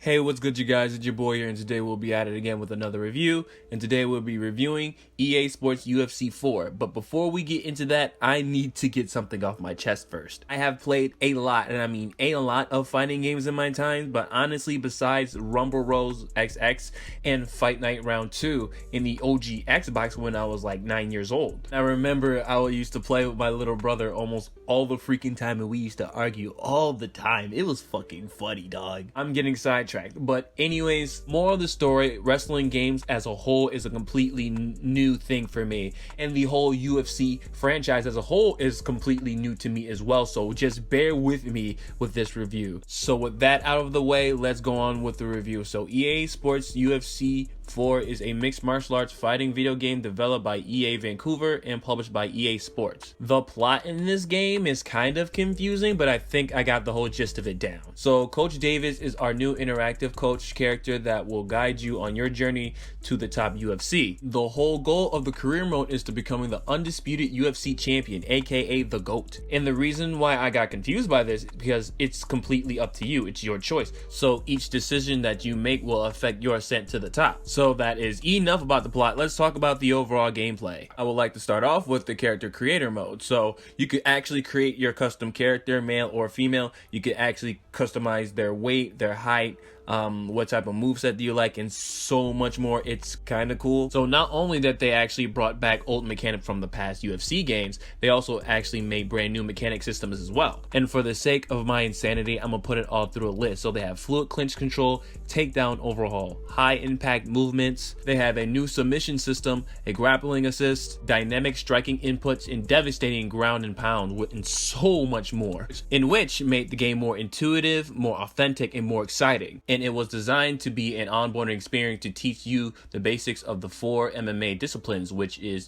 Hey, what's good, you guys? It's your boy here, and today we'll be at it again with another review. And today we'll be reviewing EA Sports UFC 4. But before we get into that, I need to get something off my chest first. I have played a lot, and I mean a lot of fighting games in my time, but honestly, besides Rumble Rose XX and Fight Night Round 2 in the OG Xbox when I was like 9 years old. I remember I used to play with my little brother almost all the freaking time, and we used to argue all the time. It was fucking funny, dog. I'm getting sidetracked. But anyways, moral of the story, wrestling games as a whole is a completely new thing for me, and the whole UFC franchise as a whole is completely new to me as well, so just bear with me with this review. So with that out of the way, let's go on with the review. So EA Sports UFC 4 is a mixed martial arts fighting video game developed by EA Vancouver and published by EA Sports. The plot in this game is kind of confusing, but I think I got the whole gist of it down. So Coach Davis is our new interactive coach character that will guide you on your journey to the top UFC. The whole goal of the career mode is to becoming the undisputed UFC champion, aka the GOAT. And the reason why I got confused by this is because it's completely up to you. It's your choice. So each decision that you make will affect your ascent to the top. So that is enough about the plot. Let's talk about the overall gameplay. I would like to start off with the character creator mode. So you could actually create your custom character, male or female. You could actually customize their weight, their height, what type of moveset do you like, and so much more. It's kind of cool. So not only that they actually brought back old mechanics from the past UFC games, they also actually made brand new mechanic systems as well. And for the sake of my insanity, I'm gonna put it all through a list. So they have fluid clinch control, takedown overhaul, high impact movements, they have a new submission system, a grappling assist, dynamic striking inputs, and devastating ground and pound, and so much more, in which made the game more intuitive, more authentic, and more exciting. And it was designed to be an onboarding experience to teach you the basics of the 4 MMA disciplines, which is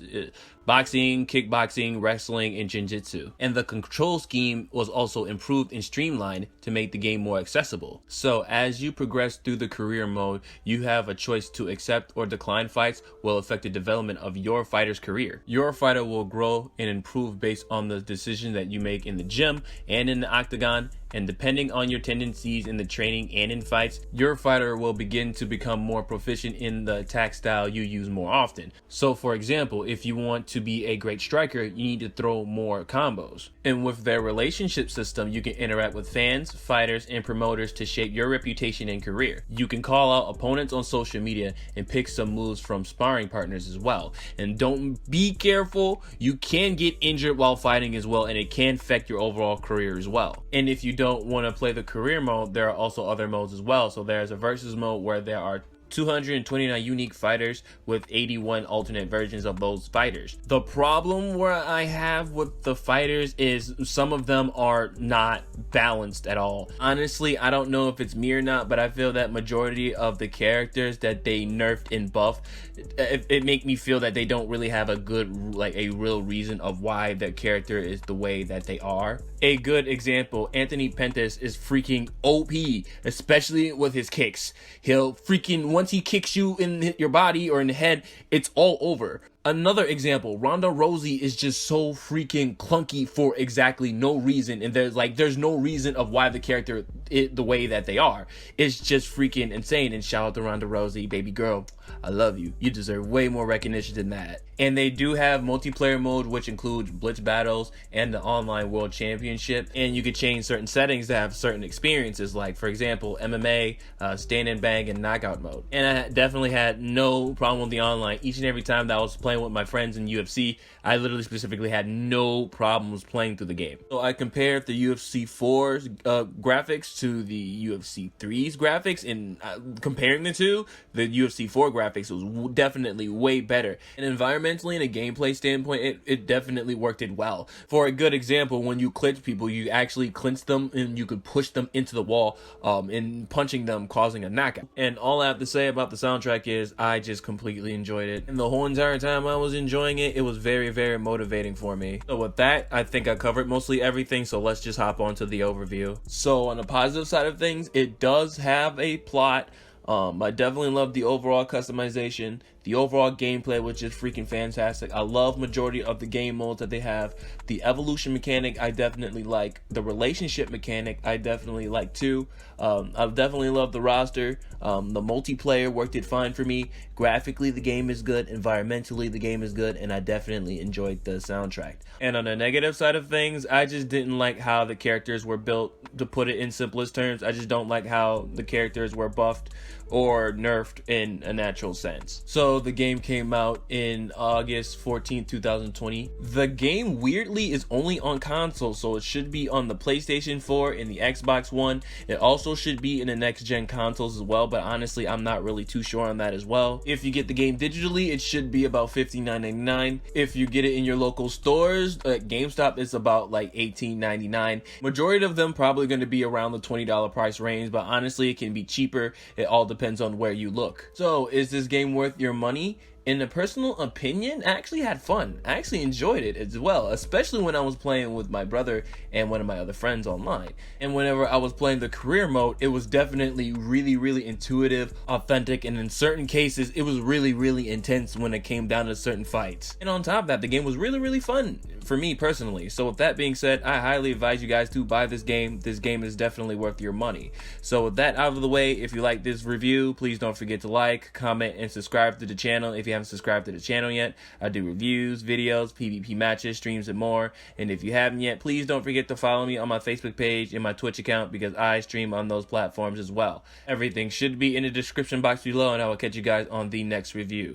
boxing, kickboxing, wrestling, and jiu-jitsu. And the control scheme was also improved and streamlined to make the game more accessible. So as you progress through the career mode, you have a choice to accept or decline fights will affect the development of your fighter's career. Your fighter will grow and improve based on the decision that you make in the gym and in the octagon, and depending on your tendencies in the training and in fights, your fighter will begin to become more proficient in the attack style you use more often. So for example, if you want to be a great striker, you need to throw more combos. And with their relationship system, you can interact with fans, fighters, and promoters to shape your reputation and career. You can call out opponents on social media and pick some moves from sparring partners as well. And don't be careful, you can get injured while fighting as well, and it can affect your overall career as well. And if you don't want to play the career mode, there are also other modes as well. So there's a versus mode where there are 229 unique fighters with 81 alternate versions of those fighters. The problem where I have with the fighters is some of them are not balanced at all. Honestly, I don't know if it's me or not, but I feel that majority of the characters that they nerfed and buffed, it make me feel that they don't really have a good, like a real reason of why their character is the way that they are. A good example, Anthony Pentis is freaking OP, especially with his kicks. He'll freaking, once he kicks you in your body or in the head, it's all over. Another example, Ronda Rousey is just so freaking clunky for exactly no reason, and there's no reason of why the character is the way that they are. It's just freaking insane. And shout out to Ronda Rousey, baby girl, I love you. You deserve way more recognition than that. And they do have multiplayer mode, which includes blitz battles and the online world championship. And you could change certain settings to have certain experiences, like for example, MMA, stand and bang, and knockout mode. And I definitely had no problem with the online. Each and every time that I was playing with my friends in UFC, I literally specifically had no problems playing through the game. So I compared the UFC 4's graphics to the UFC 3's graphics, and comparing the two, the UFC 4 graphics was definitely way better. And environmentally and a gameplay standpoint, it definitely worked it well. For a good example, when you clinch people, you actually clinch them and you could push them into the wall, and punching them causing a knockout. And all I have to say about the soundtrack is I just completely enjoyed it. And the whole entire time I was enjoying it, it was very, very motivating for me. So with that, I think I covered mostly everything, so let's just hop on to the overview. So on the positive side of things, it does have a plot. I definitely love the overall customization. The overall gameplay was just freaking fantastic. I love majority of the game modes that they have. The evolution mechanic I definitely like. The relationship mechanic I definitely like too. I definitely love the roster. The multiplayer worked it fine for me. Graphically, the game is good. Environmentally, the game is good, and I definitely enjoyed the soundtrack. And on the negative side of things, I just didn't like how the characters were built. To put it in simplest terms, I just don't like how the characters were buffed or nerfed in a natural sense. So the game came out in August 14th, 2020. The game weirdly is only on console, so it should be on the PlayStation 4 and the Xbox One. It also should be in the next gen consoles as well, but honestly I'm not really too sure on that as well. If you get the game digitally, it should be about $59.99. If you get it in your local stores at GameStop, it's about like $18.99. Majority of them probably going to be around the $20 price range, but honestly it can be cheaper. It all depends on where you look. So is this game worth your money? In a personal opinion, I actually had fun. I actually enjoyed it as well, especially when I was playing with my brother and one of my other friends online. And whenever I was playing the career mode, it was definitely really intuitive, authentic, and in certain cases, it was really intense when it came down to certain fights. And on top of that, the game was really fun for me personally. So with that being said, I highly advise you guys to buy this game. This game is definitely worth your money. So with that out of the way, if you like this review, please don't forget to like, comment, and subscribe to the channel if you haven't subscribed to the channel yet. I do reviews, videos, PvP matches, streams, and more. And if you haven't yet, please don't forget to follow me on my Facebook page and my Twitch account because I stream on those platforms as well. Everything should be in the description box below, and I will catch you guys on the next review.